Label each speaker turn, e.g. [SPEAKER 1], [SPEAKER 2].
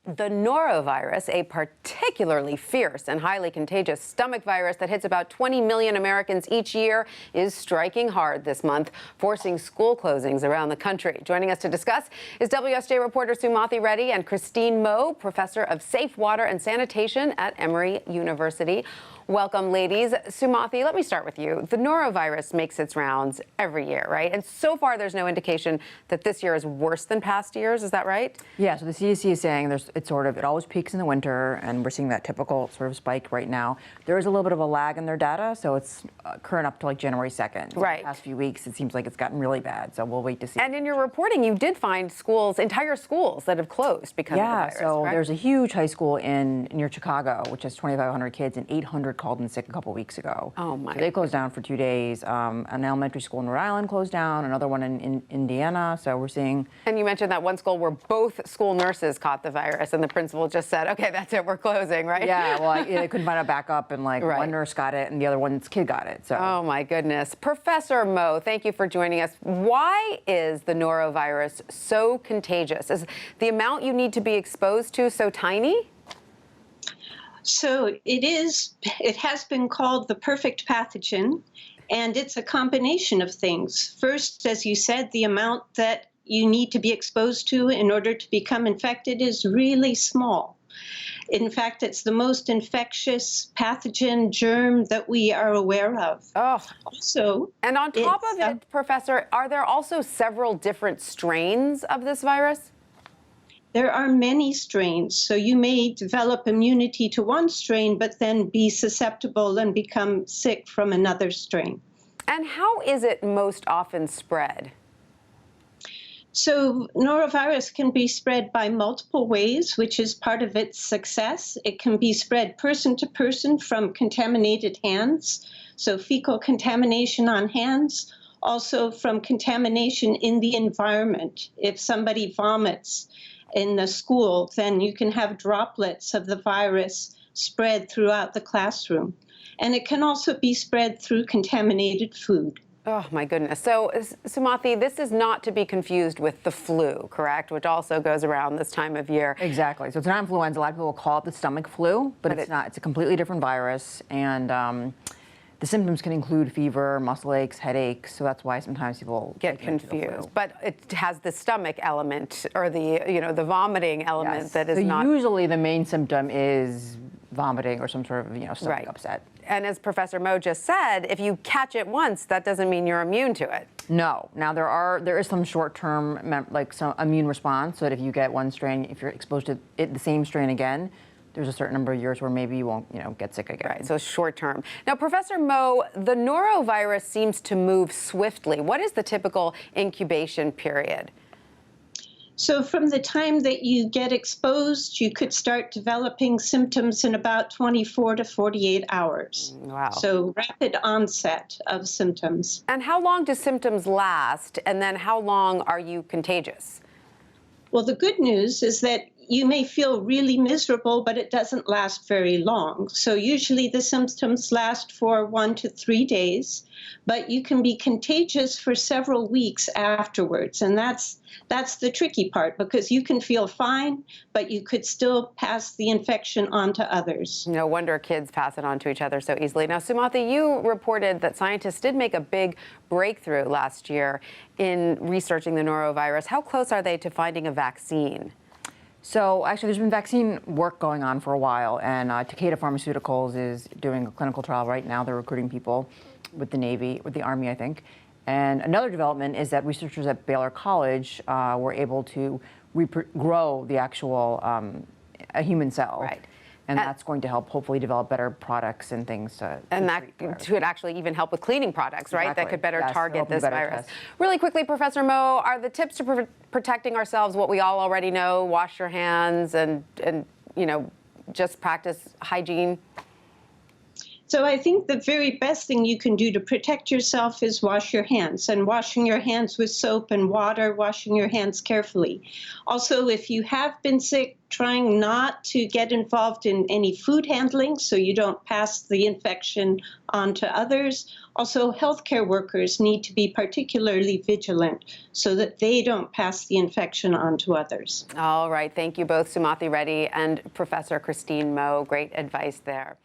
[SPEAKER 1] The norovirus, a particularly fierce and highly contagious stomach virus that hits about 20 million Americans each year, is striking hard this month, forcing school closings around the country. Joining us to discuss is WSJ reporter Sumathi Reddy and Christine Moe, professor of safe water and sanitation at Emory University. Welcome, ladies. Sumathi, let me start with you. The norovirus makes its rounds every year, right? And so far, there's no indication that this year is worse than past years. Is that right?
[SPEAKER 2] Yeah, so the CDC is saying it always peaks in the winter, and we're seeing that typical sort of spike right now. There is a little bit of a lag in their data, so it's current up to like January 2nd.
[SPEAKER 1] Right.
[SPEAKER 2] In the past few weeks, it seems like it's gotten really bad, so we'll wait to see.
[SPEAKER 1] And in your reporting, you did find schools, entire schools, that have closed because of the virus,
[SPEAKER 2] so
[SPEAKER 1] correct?
[SPEAKER 2] there's a huge high school near Chicago, which has 2,500 kids, and 800 called in sick a couple weeks ago.
[SPEAKER 1] Oh, my.
[SPEAKER 2] So they closed down for 2 days. An elementary school in Rhode Island closed down, another one in Indiana, so we're seeing...
[SPEAKER 1] And you mentioned that one school where both school nurses caught the virus, and the principal just said, okay, that's it, we're closing, right?
[SPEAKER 2] Yeah, well, they couldn't find a backup, and
[SPEAKER 1] Right.
[SPEAKER 2] one nurse got it, and the other one's kid got it, so...
[SPEAKER 1] Oh, my goodness. Professor Moe, thank you for joining us. Why is the norovirus so contagious? Is the amount you need to be exposed to so tiny?
[SPEAKER 3] So it has been called the perfect pathogen, and it's a combination of things. First, as you said, the amount that you need to be exposed to in order to become infected is really small. In fact, it's the most infectious pathogen germ that we are aware of.
[SPEAKER 1] Oh.
[SPEAKER 3] Also,
[SPEAKER 1] and on top of it, Professor, are there also several different strains of this virus?
[SPEAKER 3] There are many strains, so you may develop immunity to one strain, but then be susceptible and become sick from another strain.
[SPEAKER 1] And how is it most often spread?
[SPEAKER 3] So norovirus can be spread by multiple ways, which is part of its success. It can be spread person to person from contaminated hands, so fecal contamination on hands, also from contamination in the environment. If somebody vomits in the school, then you can have droplets of the virus spread throughout the classroom. And it can also be spread through contaminated food.
[SPEAKER 1] Oh, my goodness. So, Sumathi, this is not to be confused with the flu, correct? Which also goes around this time of year.
[SPEAKER 2] Exactly. So it's not influenza. A lot of people call it the stomach flu, but it's not. It's a completely different virus. And the symptoms can include fever, muscle aches, headaches. So that's why sometimes people
[SPEAKER 1] get confused. But it has the stomach element, or the vomiting element that is not.
[SPEAKER 2] Usually the main symptom is vomiting or some sort of stomach upset.
[SPEAKER 1] And as Professor Moe just said, if you catch it once, that doesn't mean you're immune to it.
[SPEAKER 2] No. Now there is some short-term some immune response. So that if you get one strain, if you're exposed to the same strain again, there's a certain number of years where maybe you won't get sick again.
[SPEAKER 1] Right, so short term. Now, Professor Moe, the norovirus seems to move swiftly. What is the typical incubation period?
[SPEAKER 3] So from the time that you get exposed, you could start developing symptoms in about 24 to 48 hours.
[SPEAKER 1] Wow.
[SPEAKER 3] So rapid onset of symptoms.
[SPEAKER 1] And how long do symptoms last? And then how long are you contagious?
[SPEAKER 3] Well, the good news is that you may feel really miserable, but it doesn't last very long. So usually the symptoms last for 1 to 3 days, but you can be contagious for several weeks afterwards. And that's the tricky part, because you can feel fine, but you could still pass the infection on to others.
[SPEAKER 1] No wonder kids pass it on to each other so easily. Now, Sumathi, you reported that scientists did make a big breakthrough last year in researching the norovirus. How close are they to finding a vaccine?
[SPEAKER 2] So actually, there's been vaccine work going on for a while, and Takeda Pharmaceuticals is doing a clinical trial right now. They're recruiting people with the Navy, with the Army, I think. And another development is that researchers at Baylor College were able to grow the actual a human cell.
[SPEAKER 1] Right.
[SPEAKER 2] And that's going to help hopefully develop better products and things.
[SPEAKER 1] And that could actually even help with cleaning products, right?
[SPEAKER 2] Exactly.
[SPEAKER 1] That could better target this virus.
[SPEAKER 2] Test.
[SPEAKER 1] Really quickly, Professor Moe, are the tips to protecting ourselves what we all already know? Wash your hands and just practice hygiene?
[SPEAKER 3] So I think the very best thing you can do to protect yourself is wash your hands, and washing your hands with soap and water, washing your hands carefully. Also, if you have been sick, trying not to get involved in any food handling so you don't pass the infection on to others. Also, healthcare workers need to be particularly vigilant so that they don't pass the infection on to others.
[SPEAKER 1] All right. Thank you both, Sumathi Reddy and Professor Christine Moe. Great advice there.